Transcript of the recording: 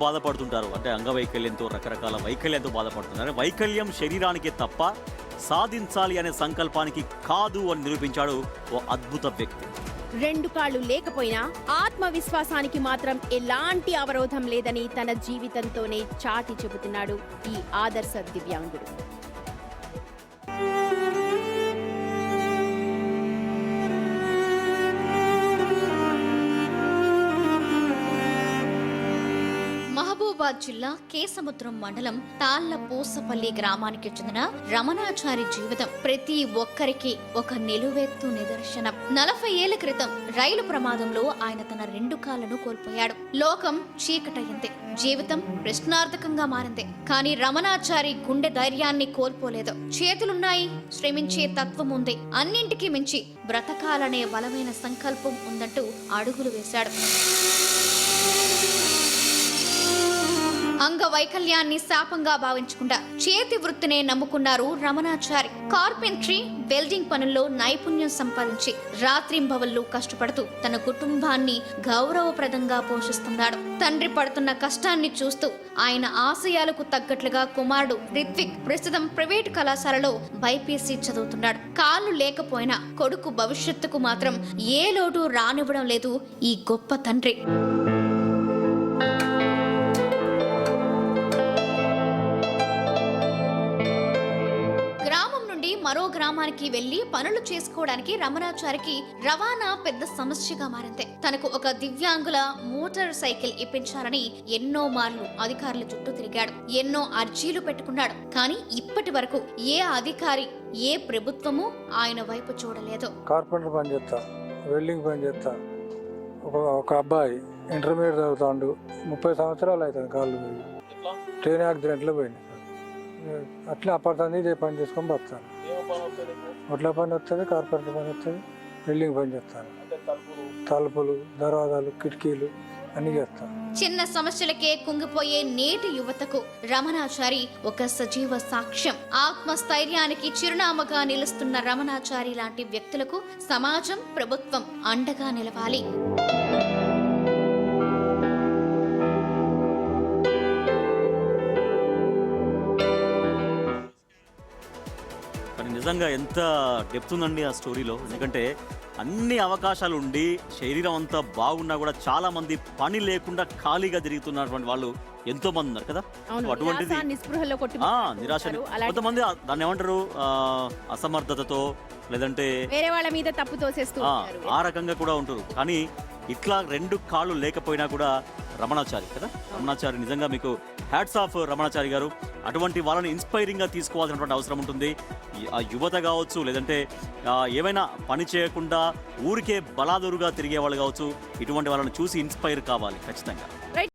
బాధపడుతుంటారు. అంటే అంగవైకల్యంతో రకరకాల వైకల్యంతో బాధపడుతున్నారు. వైకల్యం శరీరానికి తప్ప సాధించాలి అనే సంకల్పానికి కాదు అని నిరూపించాడు ఓ అద్భుత వ్యక్తి. 2 కాళ్ళు లేకపోయినా ఆత్మవిశ్వాసానికి మాత్రం ఎలాంటి అవరోధం లేదని తన జీవితంతోనే చాటి చెబుతున్నాడు ఈ ఆదర్శ దివ్యాంగుడు. మహబూబాద్ జిల్లా కేసముద్రం మండలం తాళ్లపూసపల్లి గ్రామానికి చెందిన రమణాచారి జీవితం ప్రతి ఒక్కరికి ఒక నిలువెత్తు నిదర్శనం. 40 ఏళ్ల క్రితం రైలు ప్రమాదంలో ఆయన తన 2 కాళ్లను కోల్పోయాడు. లోకం చీకటయ్యింది, జీవితం ప్రశ్నార్థకంగా మారింది. కానీ రమణాచారి గుండె ధైర్యాన్ని కోల్పోలేదు. చేతులున్నాయి, శ్రమించే తత్వం ఉంది, అన్నింటికీ మించి బ్రతకాలనే బలమైన సంకల్పం ఉందంటూ అడుగులు వేశాడు. అంగవైకల్యాన్ని శాపంగా భావించకుండా చేతి వృత్తినే నమ్ముకున్నారు రమణాచారి. కార్పెంట్రీ, వెల్డింగ్ పనుల్లో నైపుణ్యం సంపాదించి రాత్రింబవళ్లు కష్టపడుతూ తన కుటుంబాన్ని గౌరవప్రదంగా పోషిస్తున్నాడు. తండ్రి పడుతున్న కష్టాన్ని చూస్తూ ఆయన ఆశయాలకు తగ్గట్లుగా కుమారుడు రిత్విక్ ప్రస్తుతం ప్రైవేటు కళాశాలలో బైపీసీ చదువుతున్నాడు. కాళ్ళు లేకపోయినా కొడుకు భవిష్యత్తుకు మాత్రం ఏ లోటు రానివ్వడం లేదు ఈ గొప్ప తండ్రి. మరో గ్రామానికి వెళ్లి పనులు చేసుకోవడానికి రమణాచారికి రవాణా పెద్ద సమస్యగా మారింది. తనకు ఒక దివ్యాంగుల మోటార్ సైకిల్ ఇప్పించాలని ఎన్నో మార్లు అధికారుల చుట్టూ తిరిగాడు. ఎన్నో అర్జీలు పెట్టుకున్నాడు. కానీ ఇప్పటి వరకు ఏ అధికారి, ఏ ప్రభుత్వము ఆయన వైపు చూడలేదు. కార్పెంటర్ పని చేస్తా, వెల్డింగ్ పని చేస్తా. ఒక అబ్బాయి ఇంటర్మీడియట్ చదువుతాడు, 30 సంవత్సరాలు అవుతుంది. కాళ్ళు పోయి ట్రైన్ యాక్సిడెంట్లో పోయింది. అట్లా అప్పటిదాన్ని ఇదే పని చేసుకొని బతాను. ఒట్ల పని వస్తుంది, కార్పెంటర్ పని వస్తుంది, బిల్డింగ్ పని చేస్తాను. తలుపులు, దర్వాజాలు, కిటికీలు అన్ని చేస్తాను. చిన్న సమస్యలకే కుంగిపోయే నేటి యువతకు రమణాచారి ఒక సజీవ సాక్ష్యం. ఆత్మస్థైర్యానికి చిరునామాగా నిలుస్తున్న రమణాచారి లాంటి వ్యక్తులకు సమాజం, ప్రభుత్వం అండగా నిలవాలి. నిజంగా ఎంత డెప్త్ ఉందండి ఆ స్టోరీలో. ఎందుకంటే అన్ని అవకాశాలు ఉండి శరీరం అంతా బాగున్నా కూడా చాలా మంది పని లేకుండా ఖాళీగా తిరుగుతున్నటువంటి వాళ్ళు ఎంతో మంది ఉన్నారు కదా. అటువంటిది నిరాశ, కొంతమంది దాన్ని ఏమంటారు, అసమర్థతతో లేదంటే వేరే వాళ్ళ మీద తప్పు తోసేస్తూ ఆ రకంగా కూడా ఉంటారు. కానీ ఇట్లా 2 కాళ్ళు లేకపోయినా కూడా రమణాచారి కదా. రమణాచారి నిజంగా మీకు హ్యాట్స్ ఆఫ్ రమణాచారి గారు. అటువంటి వాళ్ళని ఇన్స్పైరింగ్గా తీసుకోవాల్సినటువంటి అవసరం ఉంటుంది. ఆ యువత కావచ్చు, లేదంటే ఏమైనా పని చేయకుండా ఊరికే బలాదురుగా తిరిగే వాళ్ళు కావచ్చు, ఇటువంటి వాళ్ళని చూసి ఇన్స్పైర్ కావాలి ఖచ్చితంగా.